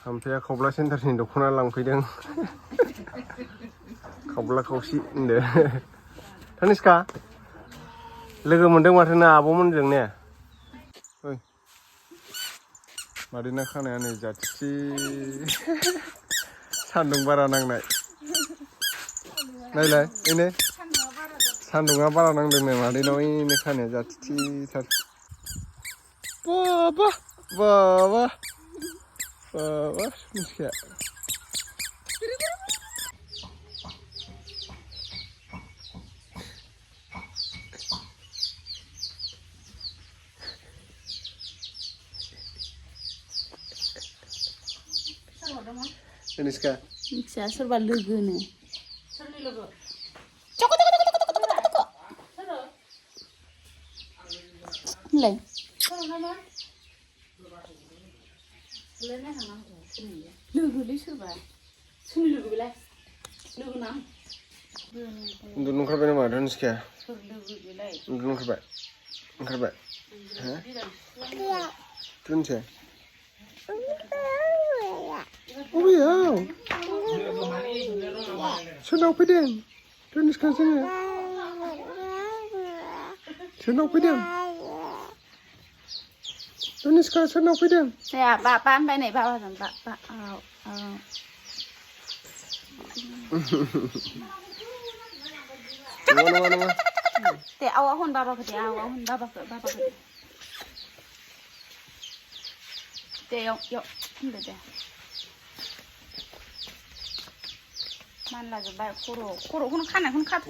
Sampai Kobla Center ni dukuna langfैदों. Kobla Kausi होनदो. Taniska लोगो मोनदों माथो ना आब'मोनजों ने? ओइ मादैना खानाया नै जाथिथि सान्दुं बारा नांनाय. नायलाय इने सान्दुङा बारा नांदोंनो मादैनाव इने खानाया जाथिथिथार. Baba, baba, baba, Taniska. Taniska. Misalnya serba logo nih. Serba logo. Leh. Logo li serba. Sini logo belas. Logo nam. Udah nungkrapin apa Taniska? Logo belas. Udah nungkrapin? Nungkrapin? Hah? Taniska? Oh iya. Senang pedang. Taniska sini. Senang pedang. Taniska senang pedang. Saya bapak sampai nih bapak sampai bapak. Mana. Teh awak hun bapak ke awak hun bapak ke. Teh yuk udah deh. Mana lagi baik kuro hun kan hun kat.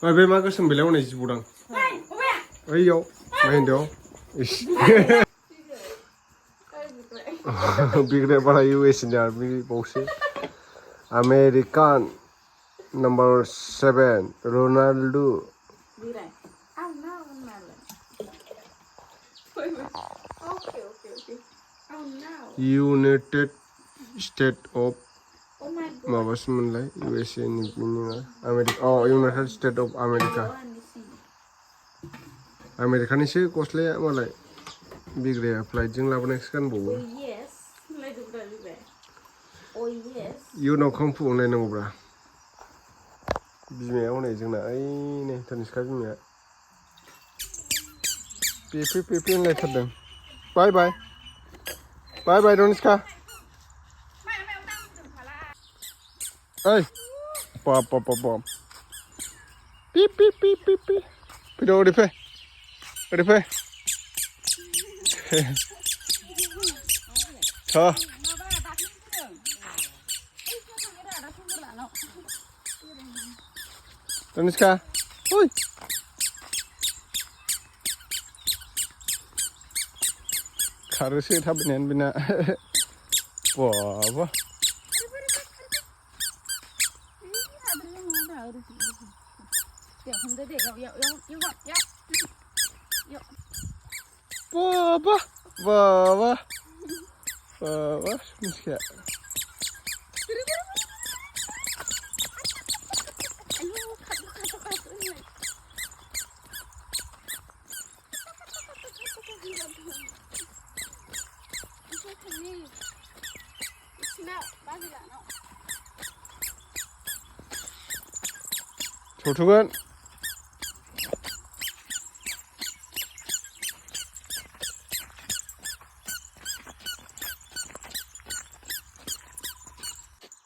Bebe mak kesembelih mana sih budang? Ayo, main dong. Ish. Bigre pada US nya bigi bose. American number 7 Ronaldo. United States of Mabas menlai USA ni Amerika. Oh, United States of America. Amerika ni sih kosle malai. Bigre flight jeng laban kan bu. Yes, lagi berapa? Oh yes. You know kung fu nai nang bra. Bimayaव नै जोंना ओइ Taniska बिमाया Pay होनलायथारदों. बाय Taniska. ओइ बाब. Pip. Fैद' ओरै फै. Taniska. Oi. Karusnya tabenan bina. Wah. Baba. Taniska. Tutukan.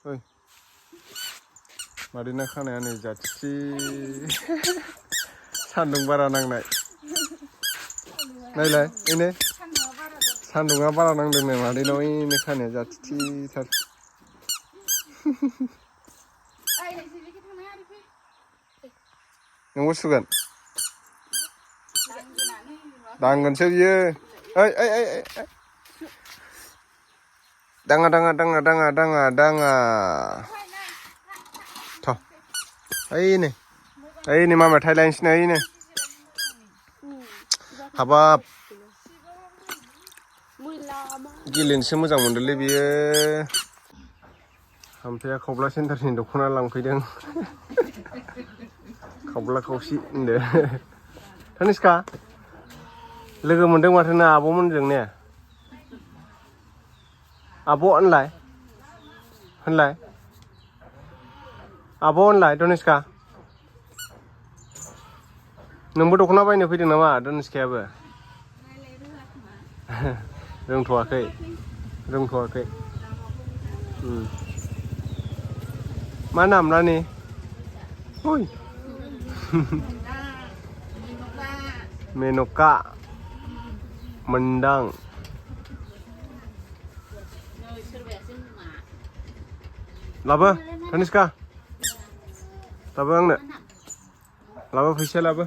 Oi. Madina खानाया नै जाथिथि सान्दुं बारा नांनाय. नायलाय इने सान्दुङा बारा नांदोंनो मादैनाव इने खानाया जाथिथिथार. नोंबो सुगोन? दांगोनसो बियो. ओइ. दाङा. Thôi. Ấy này. ओइ नै मामाया थायलायनोसै नै हाबाब गेलेनोसो मोजां मोनदोंलै बियो हामफाया खावब्ला सेन्टारनि दख'ना लांफैदों खावब्ला खावसि होनदो तनिष्का लोगो मोनदों माथो ना आब'मोनजों ने आब' होनलाय आब' होनलाय तनिष्का नोंबो दख'ना बायनो फैदों नामा तनिष्कायाबो रोंथ'वाखै मा नाम नानि ओइ मेनका मोनदां लाबो तनिष्का लाबो आंनो लाबो फैसा लाबो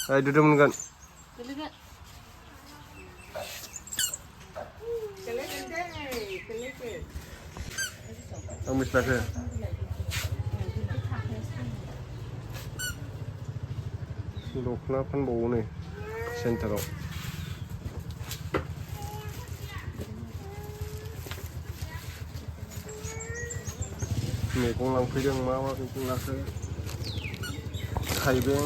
ओइ दुदु मोनगोन आं मिथिलाखै दख'ना फानबावो नै सेन्टाराव मैगं लांफैदों मा मैगं लाखो थाइबें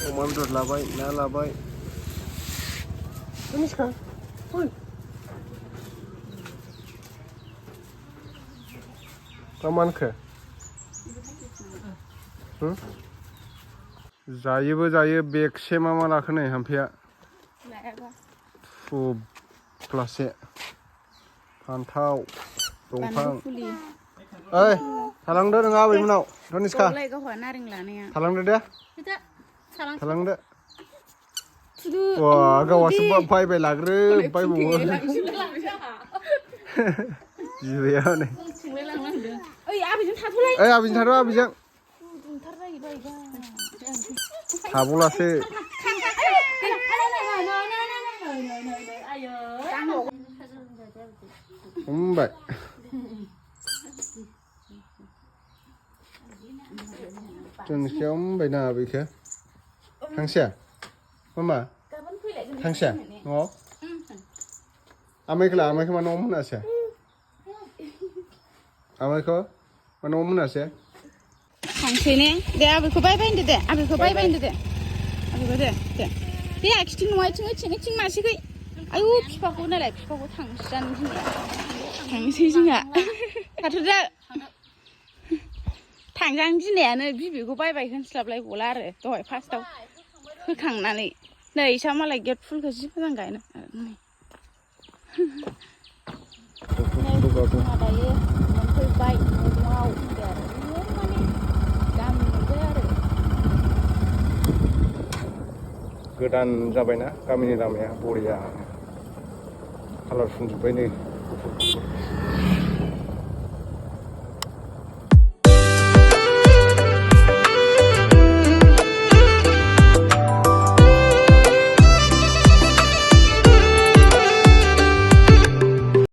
अमा बेदर लाबाय ना लाबाय तनिष्का मा मानखो जायोबो जायो बेगसे मा लाखो नै हामफाया थुब्लासे फान्थाव दंफां ओइ थालांदो नोङो आबैमोनाव तनिष्का थालांदो दे थालांदो वा गावासो बायबाय लाग्रो बायबावो जिबाया नै ओइ आबैजों थाथ' आबैजों थाबलासो हमबाय तनिष्काया हमबाय ना आबैखो थांसै मामा थांसै न'आव आमाइखौलाय आमाइखौ मा न'आव मोनासै आमाइखौ मा न'आव मोनासै थांसै ने दे आबैखौ बायबाय होनदो दे आबैखौ बायबाय होनदो दे आबैखौ दे आखिथिं नङा इथिं मासेखै आयु बिफाखौ नालाय बिफाखौ थांसैजानो थांसै जोंहा थाथ'दो थांजानो गिनायानो बिबैखौ बायबाय होनस्लाबलाय गला आरो दहाय फार्स्टआव होखांनानै नै इसा मालाय गेट फुलखौ जि मोजां गायनो जोंहा दायो मोनफैबाय न'आव माने गामि मोनबाय आरो गोदान जाबायना गामिनि लामाया बरिया कालार फुनजोब्बाय नै